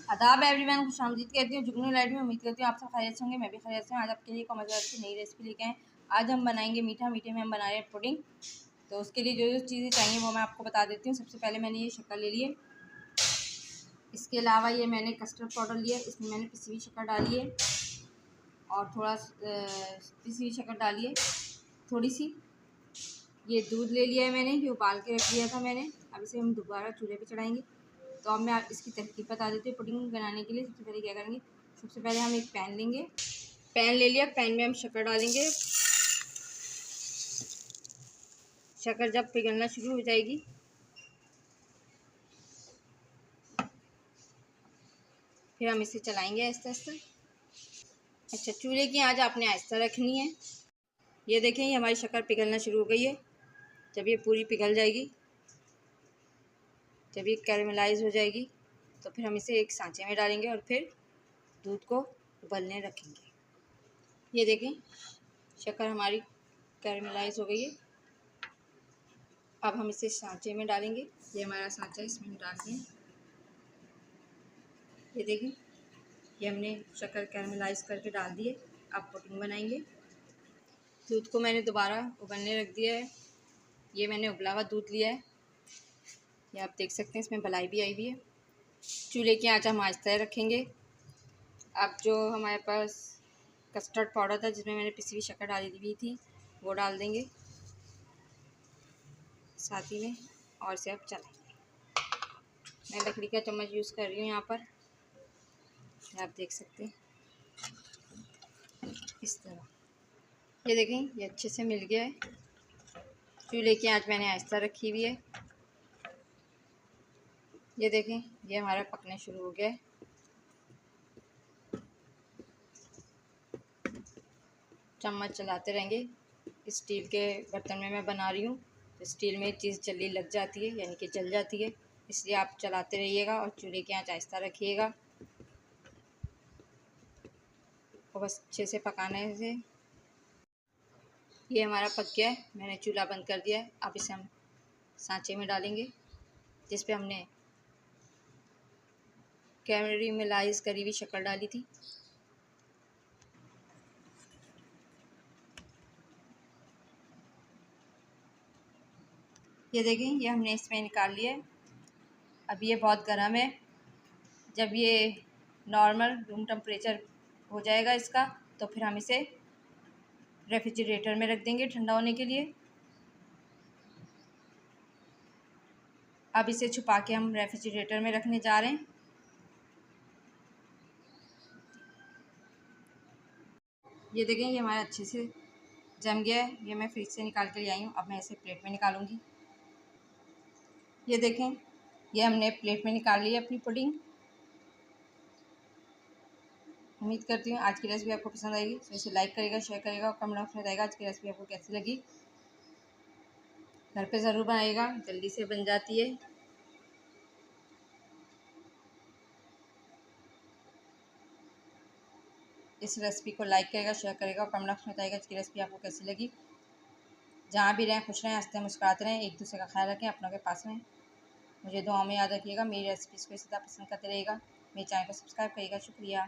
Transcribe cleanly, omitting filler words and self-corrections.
आदाब एवरीवन, खुशामदीद कहती हूँ जुगनू लाइट में। उम्मीद करती हूँ आप सब खैरियत से होंगे, मैं भी खैरियत से हूँ। आज आपके लिए एक मज़ेदार की नई रेसिपी लेके आए। आज हम बनाएंगे मीठा। मीठे में हम बना रहे हैं पुडिंग। तो उसके लिए जो जो चीज़ें चाहिए वो मैं आपको बता देती हूँ। सबसे पहले मैंने ये शक्कर ले लिए। इसके अलावा ये मैंने कस्टर्ड पाउडर लिया, इसमें मैंने पिसी हुई शक्कर डाली है और थोड़ा पिसी हुई शक्कर डाली है थोड़ी सी। ये दूध ले लिया है मैंने, ये उबाल के रख लिया था मैंने। अब इसे हम दोबारा चूल्हे पे चढ़ाएंगे। तो अब मैं आप इसकी तरकीब बता देती हूँ। पुडिंग बनाने के लिए सबसे पहले क्या करेंगे, सबसे पहले हम एक पैन लेंगे। पैन ले लिया, पैन में हम शक्कर डालेंगे। शक्कर जब पिघलना शुरू हो जाएगी फिर हम इसे चलाएंगे आहिस्ता आहिस्ता। अच्छा, चूल्हे की आंच आपने आहिस्ता रखनी है। ये देखें, ये हमारी शक्कर पिघलना शुरू हो गई है। जब ये पूरी पिघल जाएगी, जब ये कैरेमलाइज हो जाएगी, तो फिर हम इसे एक सांचे में डालेंगे और फिर दूध को उबलने रखेंगे। ये देखें, शक्कर हमारी कैरेमलाइज हो गई है। अब हम इसे सांचे में डालेंगे। ये हमारा सांचा है, इसमें हम डाल दें। ये देखें, ये हमने शक्कर कैरेमलाइज करके डाल दिए। अब पुडिंग बनाएंगे। दूध को मैंने दोबारा उबलने रख दिया है। ये मैंने उबला हुआ दूध लिया है। ये आप देख सकते हैं, इसमें मलाई भी आई हुई है। चूल्हे की आंच हम आहिस्ता रखेंगे। अब जो हमारे पास कस्टर्ड पाउडर था, जिसमें मैंने पिसी हुई शक्कर डाली हुई थी, वो डाल देंगे साथ ही में और इसे अब चलाएंगे। मैं लकड़ी का चम्मच यूज़ कर रही हूँ यहाँ पर, आप देख सकते हैं इस तरह। ये देखें, ये अच्छे से मिल गया है। चूल्हे की आंच मैंने आहिस्ता रखी हुई है। ये देखें, ये हमारा पकने शुरू हो गया है। चम्मच चलाते रहेंगे। स्टील के बर्तन में मैं बना रही हूँ, तो स्टील में चीज़ जल्दी लग जाती है, यानी कि जल जाती है। इसलिए आप चलाते रहिएगा और चूल्हे की आंच आहिस्ता रखिएगा और बस अच्छे से पकाने से। ये हमारा पक गया है, मैंने चूल्हा बंद कर दिया है। अब इसे हम सांचे में डालेंगे, जिस पे हमने कैरेमलाइज करी हुई शक्कर डाली थी। ये देखें, ये हमने इसमें निकाल लिया है। अब ये बहुत गर्म है। जब ये नॉर्मल रूम टेम्परेचर हो जाएगा इसका, तो फिर हम इसे रेफ्रिजरेटर में रख देंगे ठंडा होने के लिए। अब इसे छुपा के हम रेफ्रिजरेटर में रखने जा रहे हैं। ये देखें, ये हमारा अच्छे से जम गया है। ये मैं फ्रिज से निकाल के ले आई हूँ। अब मैं इसे प्लेट में निकालूंगी। ये देखें, ये हमने प्लेट में निकाल ली है अपनी पुडिंग। उम्मीद करती हूँ आज की रेसिपी आपको पसंद आएगी। तो इसे लाइक करेगा, शेयर करेगा और कमेंट बॉक्स में बताएगा आज की रेसिपी आपको कैसी लगी। घर पे ज़रूर बनाइएगा, जल्दी से बन जाती है। इस रेसिपी को लाइक करेगा, शेयर करेगा और कमेंट बॉक्स में बताएगा आज की रेसिपी आपको कैसी लगी। जहाँ भी रहें खुश रहें, हंसते मुस्कुराते रहें, एक दूसरे का ख्याल रखें, अपनों के पास रहें। मुझे दुआ में याद रखिएगा। मेरी रेसिपीज़ को इसी तरह पसंद करते रहिएगा। मेरे चैनल को सब्सक्राइब करिएगा। शुक्रिया।